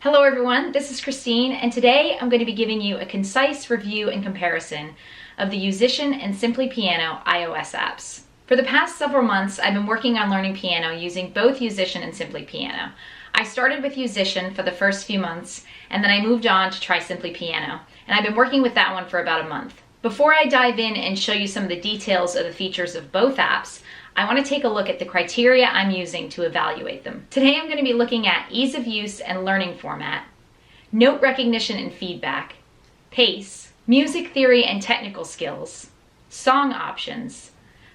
Hello everyone, this is Christine, and today I'm going to be giving you a concise review and comparison of the Yousician and Simply Piano iOS apps. For the past several months, I've been working on learning piano using both Yousician and Simply Piano. I started with Yousician for the first few months, and then I moved on to try Simply Piano, and I've been working with that one for about a month. Before I dive in and show you some of the details of the features of both apps, I want to take a look at the criteria I'm using to evaluate them. Today I'm going to be looking at ease of use and learning format, note recognition and feedback, pace, music theory and technical skills, song options,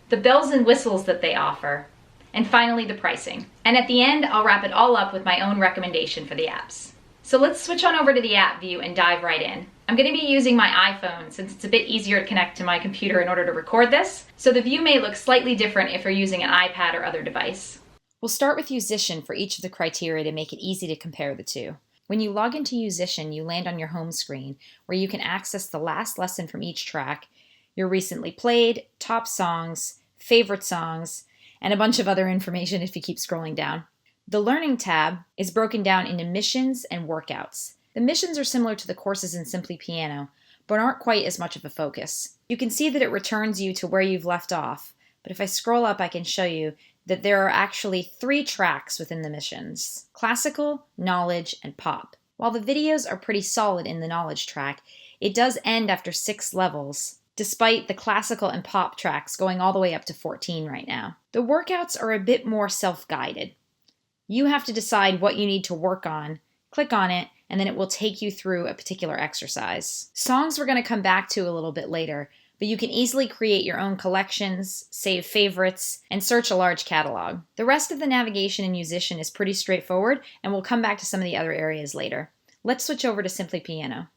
the bells and whistles that they offer, and finally the pricing. And at the end, I'll wrap it all up with my own recommendation for the apps. So let's switch on over to the app view and dive right in. I'm going to be using my iPhone since it's a bit easier to connect to my computer in order to record this, so the view may look slightly different if you're using an iPad or other device. We'll start with Yousician for each of the criteria to make it easy to compare the two. When you log into Yousician, you land on your home screen where you can access the last lesson from each track, your recently played, top songs, favorite songs, and a bunch of other information if you keep scrolling down. The Learning tab is broken down into missions and workouts. The missions are similar to the courses in Simply Piano, but aren't quite as much of a focus. You can see that it returns you to where you've left off, but if I scroll up, I can show you that there are actually 3 tracks within the missions: classical, knowledge, and pop. While the videos are pretty solid in the knowledge track, it does end after 6 levels, despite the classical and pop tracks going all the way up to 14 right now. The workouts are a bit more self-guided. You have to decide what you need to work on, click on it, and then it will take you through a particular exercise. Songs we're going to come back to a little bit later, but you can easily create your own collections, save favorites, and search a large catalog. The rest of the navigation in Yousician is pretty straightforward, and we'll come back to some of the other areas later. Let's switch over to Simply Piano.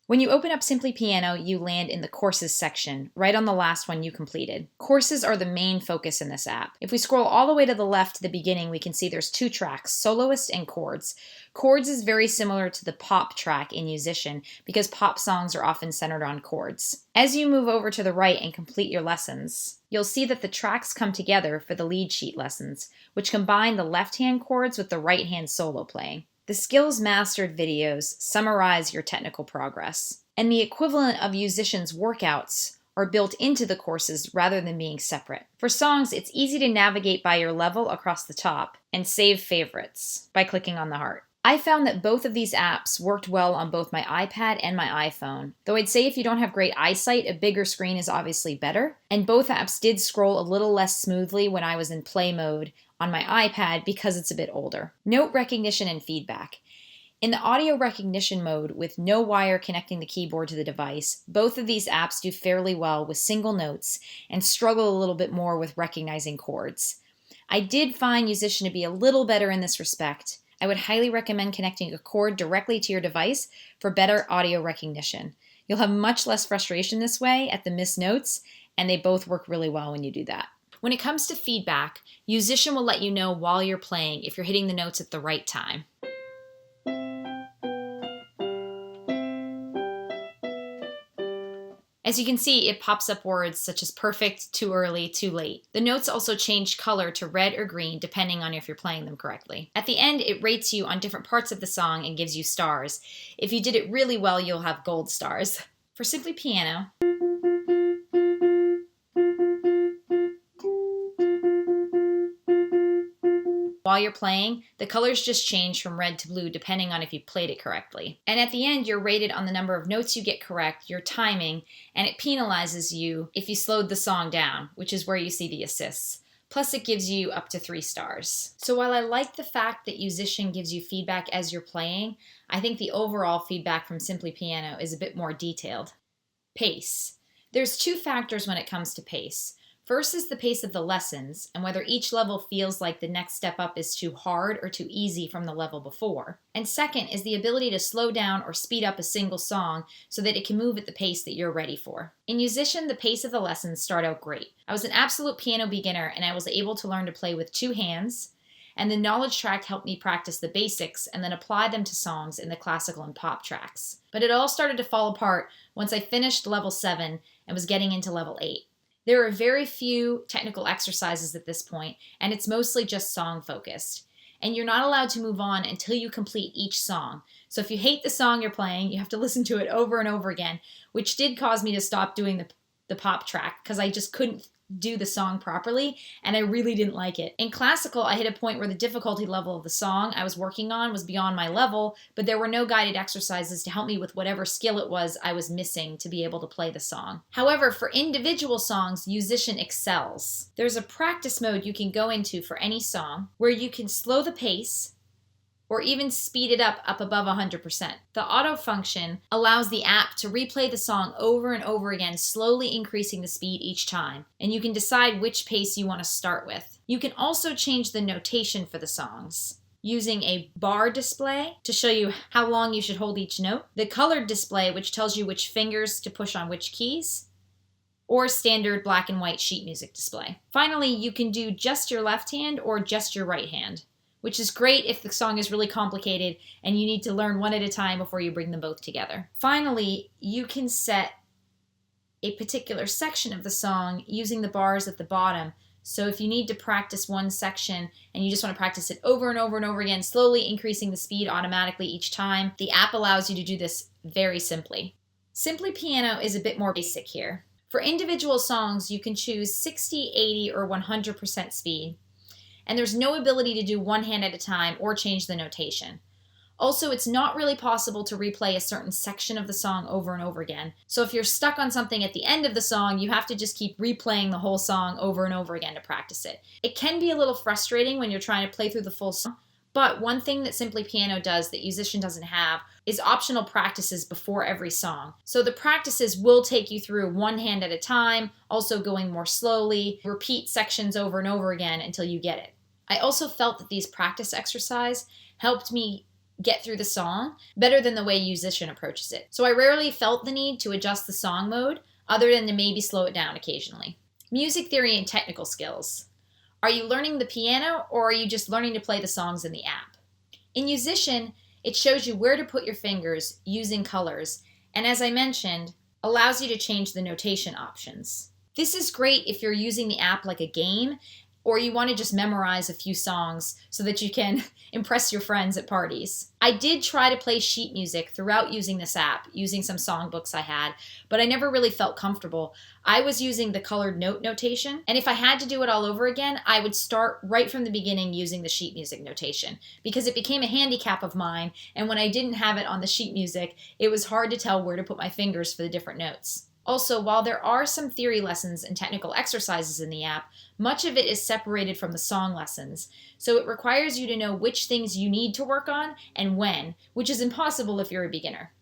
When you open up Simply Piano, you land in the Courses section, right on the last one you completed. Courses are the main focus in this app. If we scroll all the way to the left to the beginning, we can see there's 2 tracks, Soloist and Chords. Chords is very similar to the pop track in Yousician because pop songs are often centered on chords. As you move over to the right and complete your lessons, you'll see that the tracks come together for the lead sheet lessons, which combine the left-hand chords with the right-hand solo playing. The Skills Mastered videos summarize your technical progress, and the equivalent of Yousician's workouts are built into the courses rather than being separate. For songs, it's easy to navigate by your level across the top and save favorites by clicking on the heart. I found that both of these apps worked well on both my iPad and my iPhone, though I'd say if you don't have great eyesight, a bigger screen is obviously better, and both apps did scroll a little less smoothly when I was in play mode on my iPad because it's a bit older. Note recognition and feedback. In the audio recognition mode with no wire connecting the keyboard to the device, both of these apps do fairly well with single notes and struggle a little bit more with recognizing chords. I did find Yousician to be a little better in this respect. I would highly recommend connecting a cord directly to your device for better audio recognition. You'll have much less frustration this way at the missed notes, and they both work really well when you do that. When it comes to feedback, Yousician will let you know while you're playing if you're hitting the notes at the right time. As you can see, it pops up words such as perfect, too early, too late. The notes also change color to red or green depending on if you're playing them correctly. At the end, it rates you on different parts of the song and gives you stars. If you did it really well, you'll have gold stars. For Simply Piano, while you're playing, the colors just change from red to blue depending on if you played it correctly. And at the end, you're rated on the number of notes you get correct, your timing, and it penalizes you if you slowed the song down, which is where you see the assists. Plus, it gives you up to 3 stars. So while I like the fact that Yousician gives you feedback as you're playing, I think the overall feedback from Simply Piano is a bit more detailed. Pace. There's 2 factors when it comes to pace. First is the pace of the lessons, and whether each level feels like the next step up is too hard or too easy from the level before. And second is the ability to slow down or speed up a single song so that it can move at the pace that you're ready for. In Yousician, the pace of the lessons start out great. I was an absolute piano beginner, and I was able to learn to play with 2 hands, and the knowledge track helped me practice the basics and then apply them to songs in the classical and pop tracks. But it all started to fall apart once I finished level 7 and was getting into level 8. There are very few technical exercises at this point, and it's mostly just song focused. and you're not allowed to move on until you complete each song. So if you hate the song you're playing, you have to listen to it over and over again, which did cause me to stop doing the pop track because I just couldn't do the song properly, and I really didn't like it. In classical, I hit a point where the difficulty level of the song I was working on was beyond my level, but there were no guided exercises to help me with whatever skill it was I was missing to be able to play the song. However, for individual songs, Yousician excels. There's a practice mode you can go into for any song where you can slow the pace or even speed it up above 100%. The auto function allows the app to replay the song over and over again, slowly increasing the speed each time, and you can decide which pace you want to start with. You can also change the notation for the songs using a bar display to show you how long you should hold each note, the colored display which tells you which fingers to push on which keys, or standard black and white sheet music display. Finally, you can do just your left hand or just your right hand, which is great if the song is really complicated and you need to learn one at a time before you bring them both together. Finally, you can set a particular section of the song using the bars at the bottom. So if you need to practice one section and you just want to practice it over and over and over again, slowly increasing the speed automatically each time, the app allows you to do this very simply. Simply Piano is a bit more basic here. For individual songs, you can choose 60, 80, or 100% speed. And there's no ability to do one hand at a time or change the notation. Also, it's not really possible to replay a certain section of the song over and over again. So if you're stuck on something at the end of the song, you have to just keep replaying the whole song over and over again to practice it. It can be a little frustrating when you're trying to play through the full song, but one thing that Simply Piano does that Yousician doesn't have is optional practices before every song. So the practices will take you through one hand at a time, also going more slowly, repeat sections over and over again until you get it. I also felt that these practice exercises helped me get through the song better than the way Yousician approaches it. So I rarely felt the need to adjust the song mode other than to maybe slow it down occasionally. Music theory and technical skills. Are you learning the piano or are you just learning to play the songs in the app? In Yousician, it shows you where to put your fingers using colors, and as I mentioned, allows you to change the notation options. This is great if you're using the app like a game or you want to just memorize a few songs so that you can impress your friends at parties. I did try to play sheet music throughout using this app, using some songbooks I had, but I never really felt comfortable. I was using the colored note notation, and if I had to do it all over again, I would start right from the beginning using the sheet music notation, because it became a handicap of mine, and when I didn't have it on the sheet music, it was hard to tell where to put my fingers for the different notes. Also, while there are some theory lessons and technical exercises in the app, much of it is separated from the song lessons, so it requires you to know which things you need to work on and when, which is impossible if you're a beginner.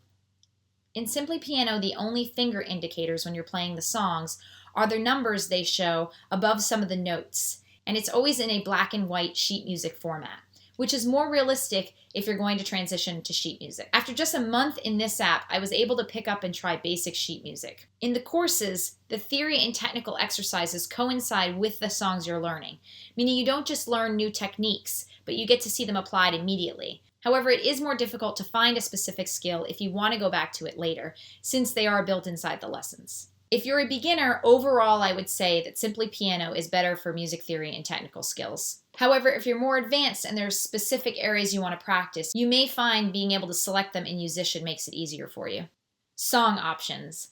In Simply Piano, the only finger indicators when you're playing the songs are the numbers they show above some of the notes, and it's always in a black and white sheet music format, which is more realistic if you're going to transition to sheet music. After just a month in this app, I was able to pick up and try basic sheet music. In the courses, the theory and technical exercises coincide with the songs you're learning, meaning you don't just learn new techniques, but you get to see them applied immediately. However, it is more difficult to find a specific skill if you want to go back to it later, since they are built inside the lessons. If you're a beginner, overall I would say that Simply Piano is better for music theory and technical skills. However, if you're more advanced and there's specific areas you want to practice, you may find being able to select them in Yousician makes it easier for you. Song options.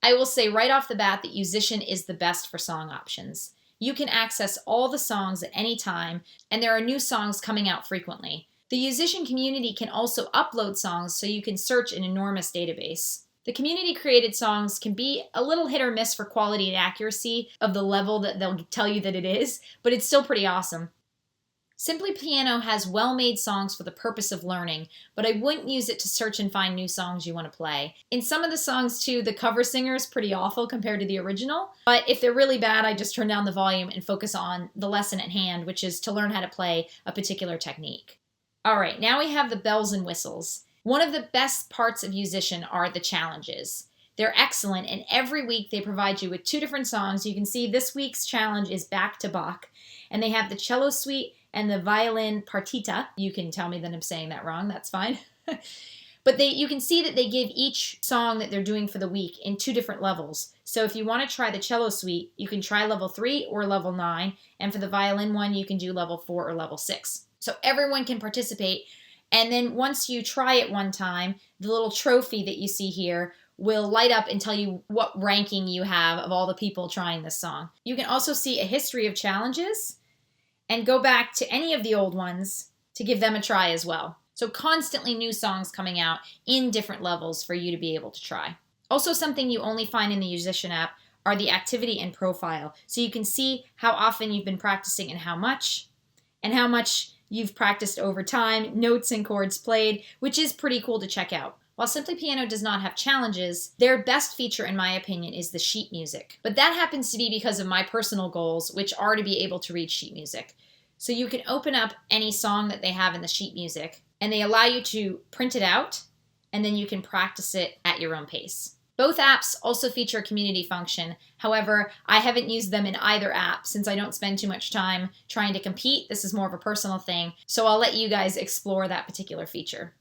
I will say right off the bat that Yousician is the best for song options. You can access all the songs at any time, and there are new songs coming out frequently. The Yousician community can also upload songs so you can search an enormous database. The community-created songs can be a little hit or miss for quality and accuracy of the level that they'll tell you that it is, but it's still pretty awesome. Simply Piano has well-made songs for the purpose of learning, but I wouldn't use it to search and find new songs you want to play. In some of the songs, too, the cover singer is pretty awful compared to the original, but if they're really bad, I just turn down the volume and focus on the lesson at hand, which is to learn how to play a particular technique. All right, now we have the bells and whistles. One of the best parts of Yousician are the challenges. They're excellent, and every week they provide you with 2 different songs. You can see this week's challenge is Back to Bach, and they have the cello suite and the violin partita. You can tell me that I'm saying that wrong, that's fine. But you can see that they give each song that they're doing for the week in 2 different levels. So if you want to try the cello suite, you can try level 3 or level 9, and for the violin one, you can do level 4 or level 6. So everyone can participate. And then once you try it one time, the little trophy that you see here will light up and tell you what ranking you have of all the people trying this song. You can also see a history of challenges and go back to any of the old ones to give them a try as well. So constantly new songs coming out in different levels for you to be able to try. Also, something you only find in the Yousician app are the activity and profile. So you can see how often you've been practicing and how much you've practiced over time, notes and chords played, which is pretty cool to check out. While Simply Piano does not have challenges, their best feature, in my opinion, is the sheet music. But that happens to be because of my personal goals, which are to be able to read sheet music. So you can open up any song that they have in the sheet music, and they allow you to print it out, and then you can practice it at your own pace. Both apps also feature a community function. However, I haven't used them in either app since I don't spend too much time trying to compete. This is more of a personal thing, so I'll let you guys explore that particular feature.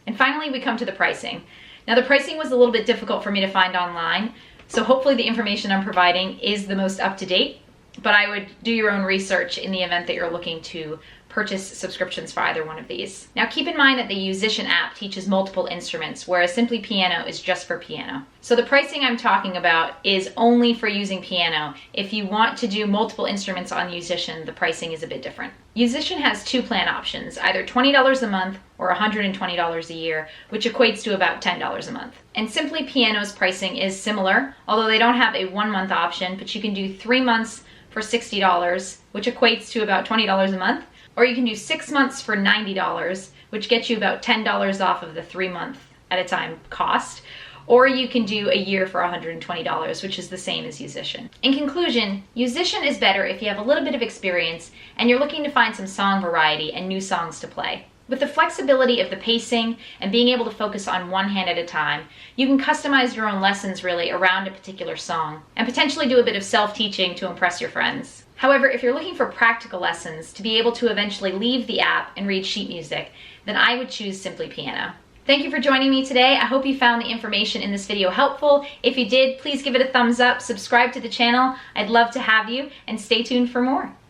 And finally, we come to the pricing. Now, the pricing was a little bit difficult for me to find online, so hopefully the information I'm providing is the most up-to-date, but I would do your own research in the event that you're looking to purchase subscriptions for either one of these. Now, keep in mind that the Yousician app teaches multiple instruments, whereas Simply Piano is just for piano. So the pricing I'm talking about is only for using piano. If you want to do multiple instruments on Yousician, the pricing is a bit different. Yousician has two plan options, either $20 a month or $120 a year, which equates to about $10 a month. And Simply Piano's pricing is similar, although they don't have a 1-month option, but you can do 3 months for $60, which equates to about $20 a month. Or you can do 6 months for $90, which gets you about $10 off of the 3-month at a time cost. Or you can do a year for $120, which is the same as Yousician. In conclusion, Yousician is better if you have a little bit of experience and you're looking to find some song variety and new songs to play. With the flexibility of the pacing and being able to focus on one hand at a time, you can customize your own lessons really around a particular song and potentially do a bit of self-teaching to impress your friends. However, if you're looking for practical lessons to be able to eventually leave the app and read sheet music, then I would choose Simply Piano. Thank you for joining me today. I hope you found the information in this video helpful. If you did, please give it a thumbs up, subscribe to the channel. I'd love to have you, and stay tuned for more.